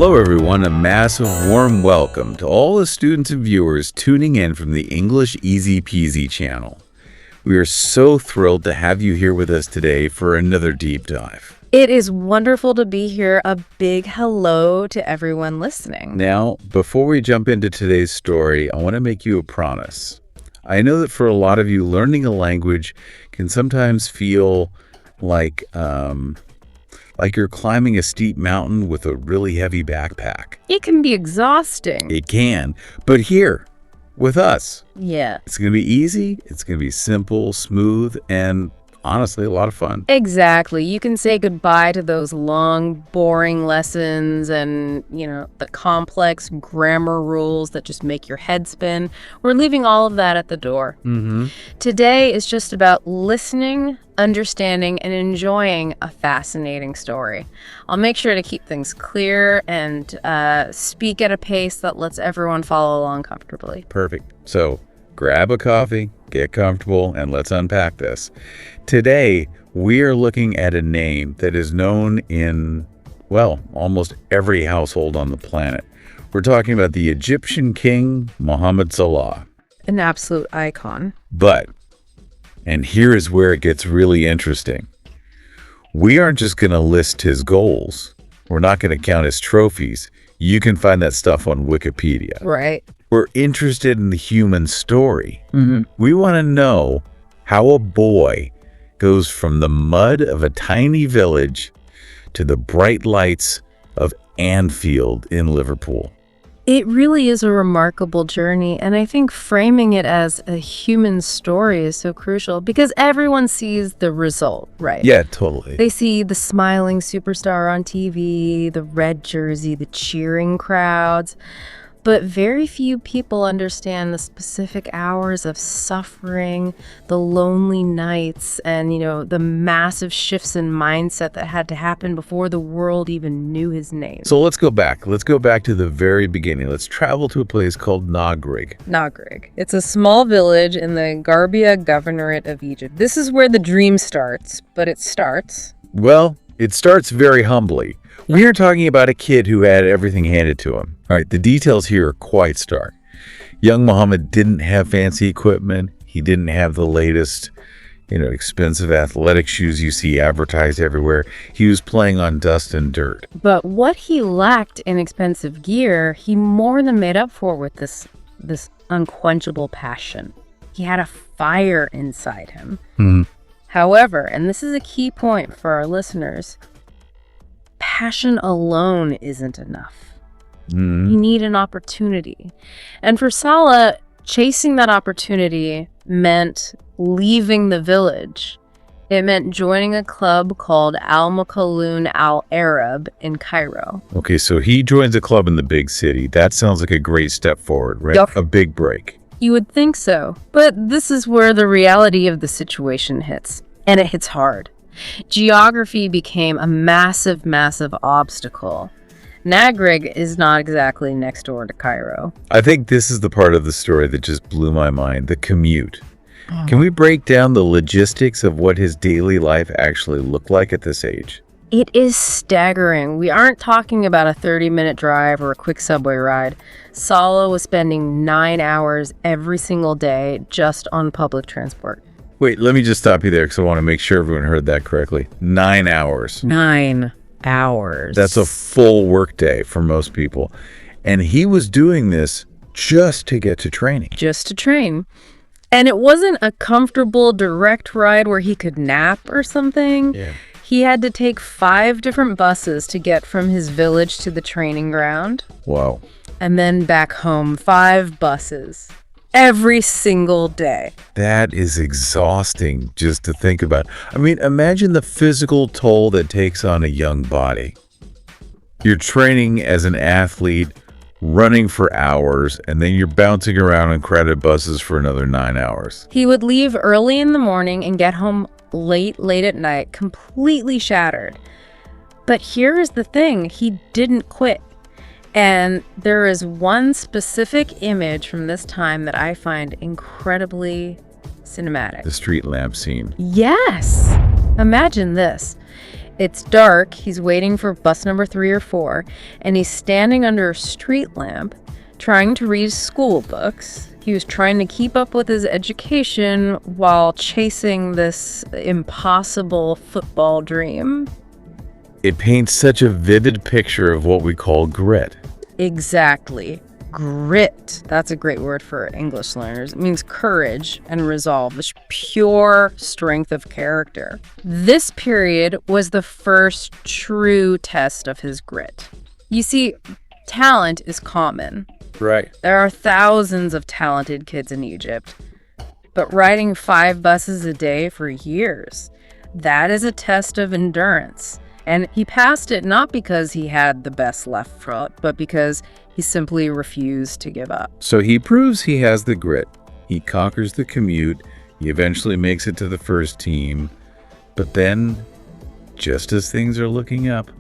Hello everyone, a massive warm welcome to all the students and viewers tuning in from the English Easy Peasy channel. We are so thrilled to have you here with us today for another deep dive. It is wonderful to be here. A big hello to everyone listening. Now, before we jump into today's story, I want to make you a promise. I know that for a lot of you, learning a language can sometimes feel like you're climbing a steep mountain with a really heavy backpack. It can be exhausting. It can, but here, with us, Yeah. it's going to be easy, it's going to be simple, smooth, and honestly, a lot of fun. Exactly. You can say goodbye to those long, boring lessons and, the complex grammar rules that just make your head spin. We're leaving all of that at the door. Today is just about listening, understanding, and enjoying a fascinating story. I'll make sure to keep things clear and speak at a pace that lets everyone follow along comfortably. Perfect. So grab a coffee, get comfortable, and let's unpack this. Today, we are looking at a name that is known in, almost every household on the planet. We're talking about the Egyptian king, Mohamed Salah. An absolute icon. But, and here is where it gets really interesting. We aren't just going to list his goals. We're not going to count his trophies. You can find that stuff on Wikipedia. Right. We're interested in the human story. We want to know how a boy goes from the mud of a tiny village to the bright lights of Anfield in Liverpool. It really is a remarkable journey, and I think framing it as a human story is so crucial because everyone sees the result, right? Yeah, totally. They see the smiling superstar on TV, the red jersey, the cheering crowds, but very few people understand the specific hours of suffering, the lonely nights, and, the massive shifts in mindset that had to happen before the world even knew his name. So let's go back. Let's go back to the very beginning. Let's travel to a place called Nagrig. Nagrig. It's a small village in the Garbia Governorate of Egypt. This is where the dream starts, but it starts. Well, it starts very humbly. We are talking about a kid who had everything handed to him. All right, the details here are quite stark. Young Mohammed didn't have fancy equipment. He didn't have the latest, expensive athletic shoes you see advertised everywhere. He was playing on dust and dirt. But what he lacked in expensive gear, he more than made up for with this unquenchable passion. He had a fire inside him. However, and this is a key point for our listeners, passion alone isn't enough. You need an opportunity. And for Salah, chasing that opportunity meant leaving the village. It meant joining a club called Al-Makaloun Al-Arab in Cairo. Okay, so he joins a club in the big city. That sounds like a great step forward, right? Yup. A big break. You would think so. But this is where the reality of the situation hits. And it hits hard. Geography became a massive, massive obstacle. Nagrig is not exactly next door to Cairo. I think this is the part of the story that just blew my mind, the commute. Can we break down the logistics of what his daily life actually looked like at this age? It is staggering. We aren't talking about a 30-minute drive or a quick subway ride. Salah was spending 9 hours every single day just on public transport. Wait, let me just stop you there because I want to make sure everyone heard that correctly. 9 hours. 9 hours. That's a full workday for most people. And he was doing this just to get to training. Just to train. And it wasn't a comfortable direct ride where he could nap or something. Yeah. He had to take 5 different buses to get from his village to the training ground. Wow. And then back home, 5 buses. Every single day. That is exhausting just to think about. I mean, imagine the physical toll that takes on a young body. You're training as an athlete, running for hours, and then you're bouncing around on crowded buses for another 9 hours. He would leave early in the morning and get home late at night, completely shattered. But here is the thing, he didn't quit. And there is one specific image from this time that I find incredibly cinematic. The street lamp scene. Yes! Imagine this. It's dark, he's waiting for bus number 3 or 4, and he's standing under a street lamp trying to read school books. He was trying to keep up with his education while chasing this impossible football dream. It paints such a vivid picture of what we call grit. Exactly. Grit. That's a great word for English learners. It means courage and resolve, this pure strength of character. This period was the first true test of his grit. You see, talent is common. Right. There are thousands of talented kids in Egypt, but riding 5 buses a day for years, that is a test of endurance. And he passed it not because he had the best left foot, but because he simply refused to give up. So he proves he has the grit. He conquers the commute. He eventually makes it to the first team. But then, just as things are looking up,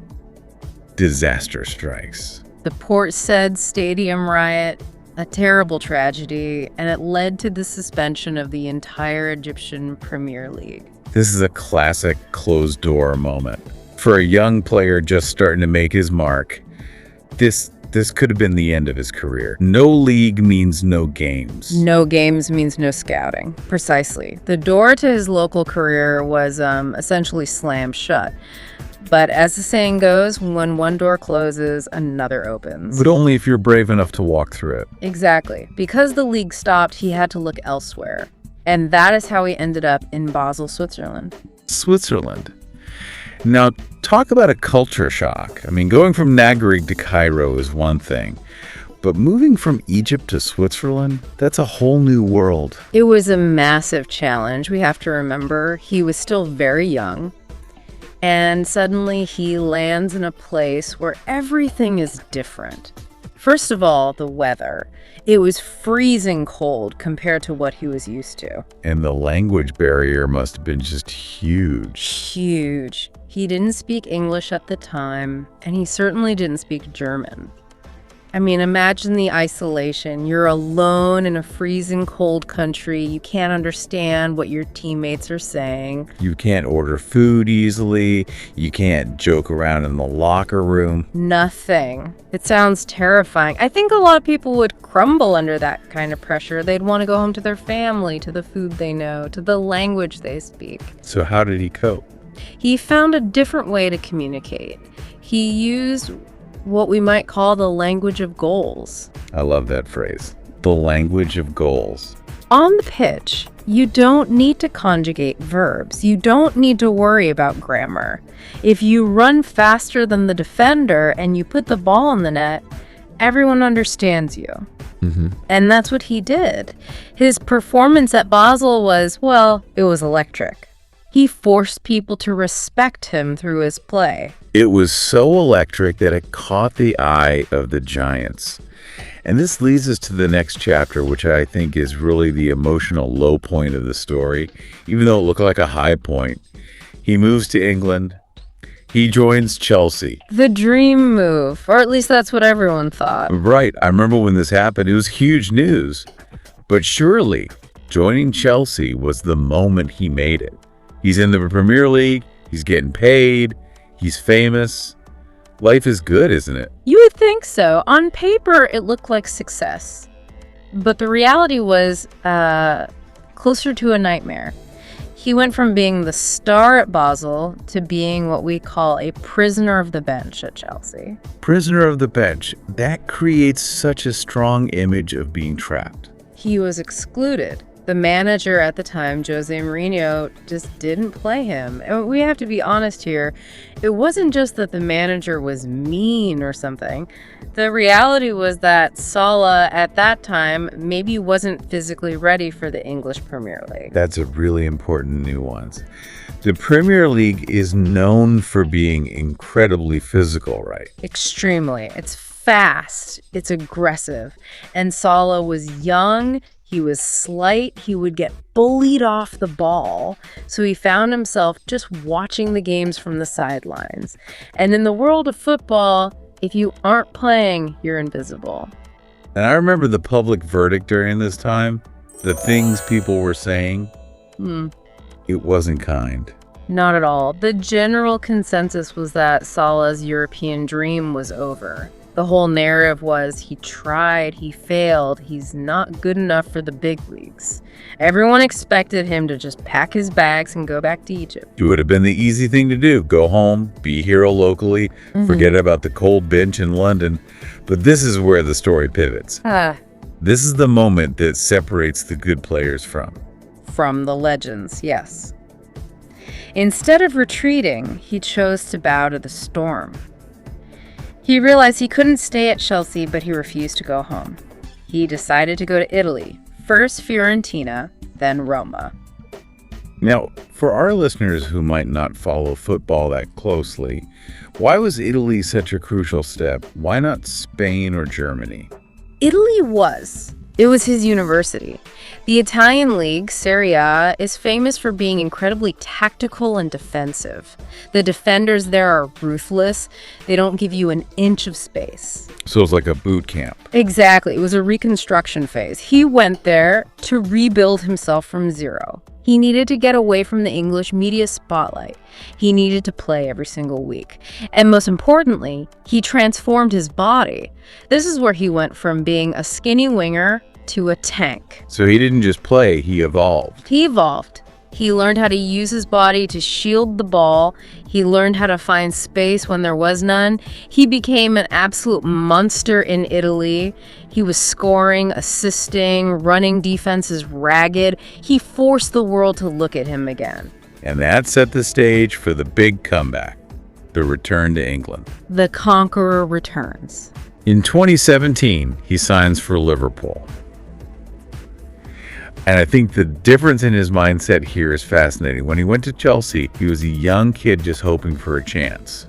disaster strikes. The Port Said Stadium riot, a terrible tragedy, and it led to the suspension of the entire Egyptian Premier League. This is a classic closed-door moment. For a young player just starting to make his mark, this could have been the end of his career. No league means no games. No games means no scouting. Precisely. The door to his local career was essentially slammed shut. But as the saying goes, when one door closes, another opens. But only if you're brave enough to walk through it. Exactly. Because the league stopped, he had to look elsewhere. And that is how he ended up in Basel, Switzerland. Switzerland. Now, talk about a culture shock. I mean, going from Nagrig to Cairo is one thing. But moving from Egypt to Switzerland, that's a whole new world. It was a massive challenge. We have to remember he was still very young. And suddenly he lands in a place where everything is different. First of all, the weather. It was freezing cold compared to what he was used to. And the language barrier must have been just huge. Huge. He didn't speak English at the time, and he certainly didn't speak German. I mean, imagine the isolation. You're alone in a freezing cold country. You can't understand what your teammates are saying. You can't order food easily. You can't joke around in the locker room. Nothing. It sounds terrifying. I think a lot of people would crumble under that kind of pressure. They'd want to go home to their family, to the food they know, to the language they speak. So how did he cope? He found a different way to communicate. He used what we might call the language of goals. I love that phrase. The language of goals. On the pitch, you don't need to conjugate verbs. You don't need to worry about grammar. If you run faster than the defender and you put the ball in the net, everyone understands you. Mm-hmm. And that's what he did. His performance at Basel was, well, it was electric. He forced people to respect him through his play. It was so electric that it caught the eye of the giants. And this leads us to the next chapter, which I think is really the emotional low point of the story, even though it looked like a high point. He moves to England. He joins Chelsea. The dream move, or at least that's what everyone thought. Right. I remember when this happened, it was huge news. But surely, joining Chelsea was the moment he made it. He's in the Premier League. He's getting paid. He's famous. Life is good, isn't it? You would think so. On paper, it looked like success. But the reality was closer to a nightmare. He went from being the star at Basel to being what we call a prisoner of the bench at Chelsea. Prisoner of the bench. That creates such a strong image of being trapped. He was excluded. The manager at the time, Jose Mourinho, just didn't play him. And we have to be honest here. It wasn't just that the manager was mean or something. The reality was that Salah at that time maybe wasn't physically ready for the English Premier League. That's a really important nuance. The Premier League is known for being incredibly physical, right? Extremely. It's fast. It's aggressive. And Salah was young. He was slight. He would get bullied off the ball. So he found himself just watching the games from the sidelines. And in the world of football, if you aren't playing, you're invisible. And I remember the public verdict during this time, the things people were saying. It wasn't kind. Not at all. The general consensus was that Salah's European dream was over. The whole narrative was he tried, he failed, he's not good enough for the big leagues. Everyone expected him to just pack his bags and go back to Egypt. It would have been the easy thing to do. Go home, be a hero locally, forget about the cold bench in London. But this is where the story pivots. This is the moment that separates the good players from the legends, yes. Instead of retreating, he chose to bow to the storm. He realized he couldn't stay at Chelsea, but he refused to go home. He decided to go to Italy, first Fiorentina, then Roma. Now, for our listeners who might not follow football that closely, why was Italy such a crucial step? Why not Spain or Germany? Italy was. It was his university. The Italian league, Serie A, is famous for being incredibly tactical and defensive. The defenders there are ruthless. They don't give you an inch of space. So it's like a boot camp. Exactly. It was a reconstruction phase. He went there to rebuild himself from zero. He needed to get away from the English media spotlight. He needed to play every single week. And most importantly, he transformed his body. This is where he went from being a skinny winger to a tank. So he didn't just play, he evolved. He evolved. He learned how to use his body to shield the ball. He learned how to find space when there was none. He became an absolute monster in Italy. He was scoring, assisting, running defenses ragged. He forced the world to look at him again. And that set the stage for the big comeback, the return to England. The conqueror returns. In 2017, he signs for Liverpool. And I think the difference in his mindset here is fascinating. When he went to Chelsea, he was a young kid just hoping for a chance.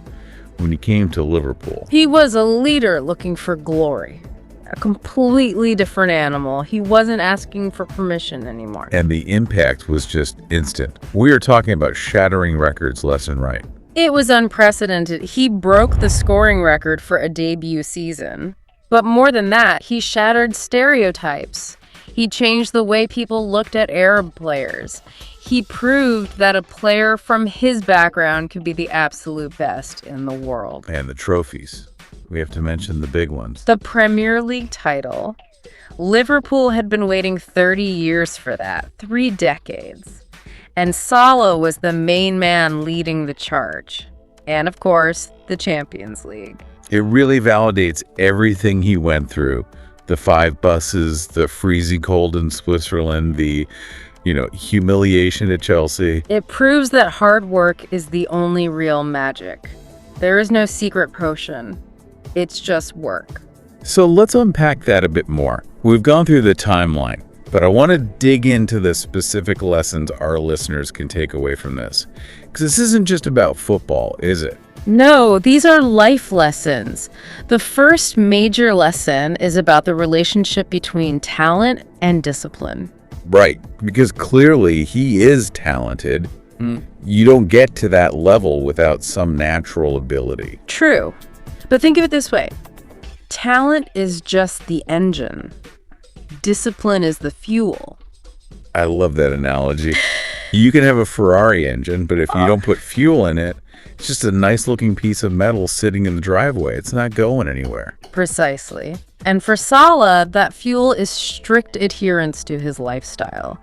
When he came to Liverpool, he was a leader looking for glory. A completely different animal. He wasn't asking for permission anymore. And the impact was just instant. We are talking about shattering records left and right. It was unprecedented. He broke the scoring record for a debut season. But more than that, he shattered stereotypes. He changed the way people looked at Arab players. He proved that a player from his background could be the absolute best in the world. And the trophies. We have to mention the big ones. The Premier League title. Liverpool had been waiting 30 years for that, 3 decades. And Salah was the main man leading the charge. And of course, the Champions League. It really validates everything he went through. The 5 buses, the freezing cold in Switzerland, the, humiliation at Chelsea. It proves that hard work is the only real magic. There is no secret potion. It's just work. So let's unpack that a bit more. We've gone through the timeline, but I want to dig into the specific lessons our listeners can take away from this. Because this isn't just about football, is it? No, these are life lessons. The first major lesson is about the relationship between talent and discipline. Right, because clearly he is talented. You don't get to that level without some natural ability. True. But think of it this way. Talent is just the engine. Discipline is the fuel. I love that analogy. You can have a Ferrari engine, but if you don't put fuel in it, it's just a nice looking piece of metal sitting in the driveway. It's not going anywhere. Precisely. And for Salah, that fuel is strict adherence to his lifestyle.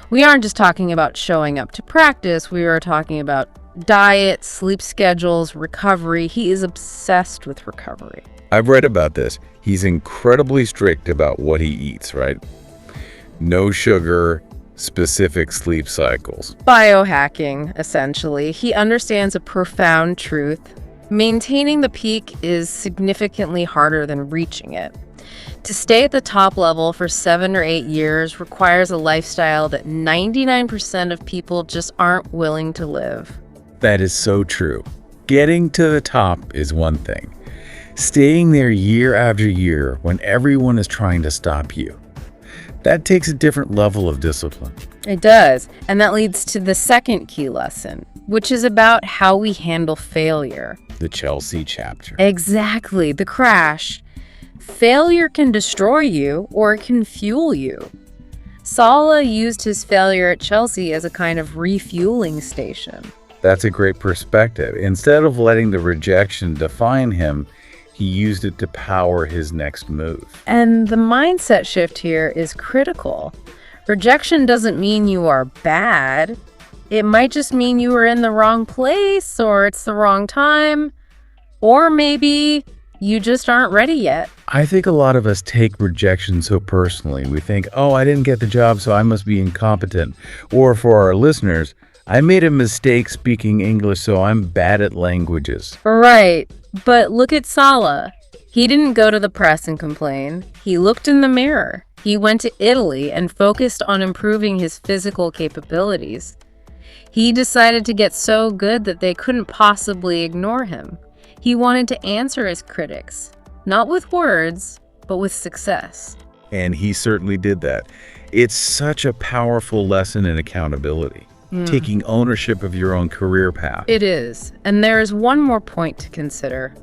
We aren't just talking about showing up to practice. We are talking about diet, sleep schedules, recovery. He is obsessed with recovery. I've read about this. He's incredibly strict about what he eats, right? No sugar, specific sleep cycles. Biohacking, essentially. He understands a profound truth. Maintaining the peak is significantly harder than reaching it. To stay at the top level for 7 or 8 years requires a lifestyle that 99% of people just aren't willing to live. That is so true. Getting to the top is one thing. Staying there year after year when everyone is trying to stop you, that takes a different level of discipline. It does. And that leads to the second key lesson, which is about how we handle failure. The Chelsea chapter. Exactly. The crash. Failure can destroy you or it can fuel you. Salah used his failure at Chelsea as a kind of refueling station. That's a great perspective. Instead of letting the rejection define him, he used it to power his next move. And the mindset shift here is critical. Rejection doesn't mean you are bad. It might just mean you were in the wrong place, or it's the wrong time, or maybe you just aren't ready yet. I think a lot of us take rejection so personally. We think, oh, I didn't get the job, so I must be incompetent. Or for our listeners, I made a mistake speaking English, so I'm bad at languages. Right. But look at Salah. He didn't go to the press and complain. He looked in the mirror. He went to Italy and focused on improving his physical capabilities. He decided to get so good that they couldn't possibly ignore him. He wanted to answer his critics, not with words, but with success. And he certainly did that. It's such a powerful lesson in accountability, taking ownership of your own career path. It is. And there is one more point to consider.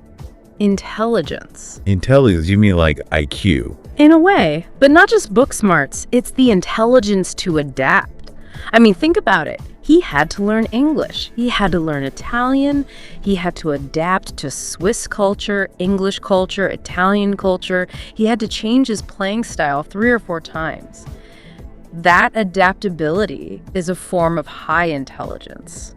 Intelligence. Intelligence, you mean like IQ? In a way, but not just book smarts. It's the intelligence to adapt. I mean, think about it. He had to learn English. He had to learn Italian. He had to adapt to Swiss culture, English culture, Italian culture. He had to change his playing style 3 or 4 times. That adaptability is a form of high intelligence.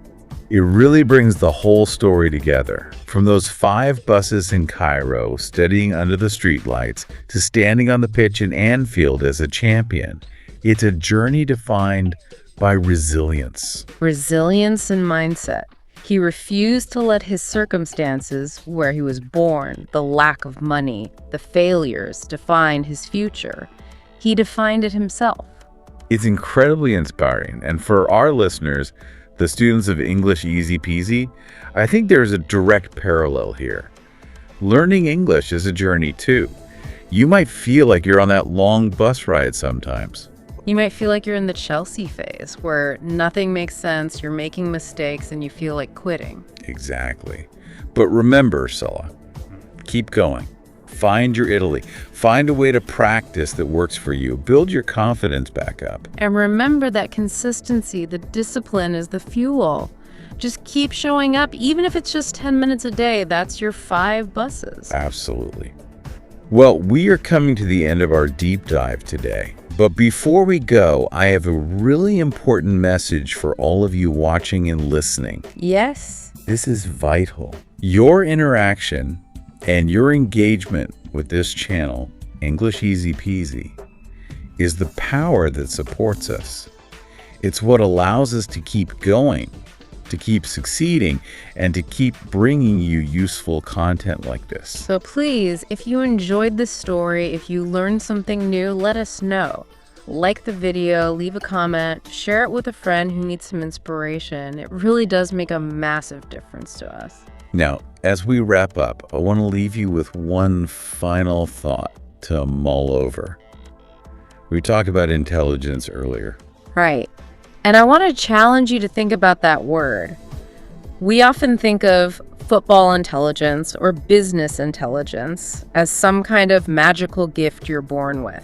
It really brings the whole story together. From those 5 buses in Cairo studying under the streetlights to standing on the pitch in Anfield as a champion, it's a journey defined by resilience. Resilience and mindset. He refused to let his circumstances, where he was born, the lack of money, the failures, define his future. He defined it himself. It's incredibly inspiring. And for our listeners, the students of English Easy Peasy, I think there's a direct parallel here. Learning English is a journey too. You might feel like you're on that long bus ride sometimes. You might feel like you're in the Chelsea phase, where nothing makes sense, you're making mistakes, and you feel like quitting. Exactly. But remember, Salah, keep going. Find your Italy. Find a way to practice that works for you. Build your confidence back up. And remember that consistency, the discipline is the fuel. Just keep showing up, even if it's just 10 minutes a day. That's your 5 buses. Absolutely. Well, we are coming to the end of our deep dive today. But before we go, I have a really important message for all of you watching and listening. Yes. This is vital. Your interaction and your engagement with this channel, English Easy Peasy, is the power that supports us. It's what allows us to keep going, to keep succeeding, and to keep bringing you useful content like this. So please, if you enjoyed this story, if you learned something new, let us know. Like the video, leave a comment, share it with a friend who needs some inspiration. It really does make a massive difference to us. Now, as we wrap up, I want to leave you with one final thought to mull over. We talked about intelligence earlier. Right. And I want to challenge you to think about that word. We often think of football intelligence or business intelligence as some kind of magical gift you're born with.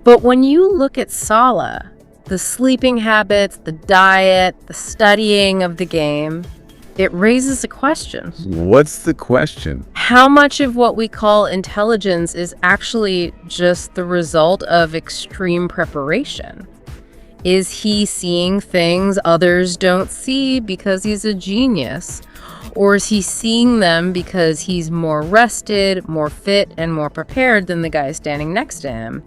But when you look at Salah, the sleeping habits, the diet, the studying of the game, it raises a question. What's the question? How much of what we call intelligence is actually just the result of extreme preparation? Is he seeing things others don't see because he's a genius? Or is he seeing them because he's more rested, more fit, and more prepared than the guy standing next to him?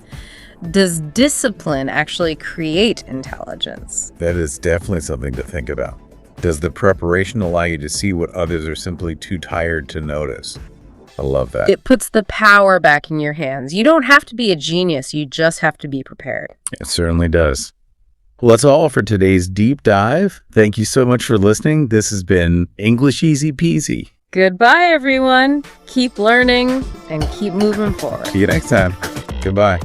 Does discipline actually create intelligence? That is definitely something to think about. Does the preparation allow you to see what others are simply too tired to notice? I love that. It puts the power back in your hands. You don't have to be a genius. You just have to be prepared. It certainly does. Well, that's all for today's deep dive. Thank you so much for listening. This has been English Easy Peasy. Goodbye, everyone. Keep learning and keep moving forward. See you next time. Goodbye.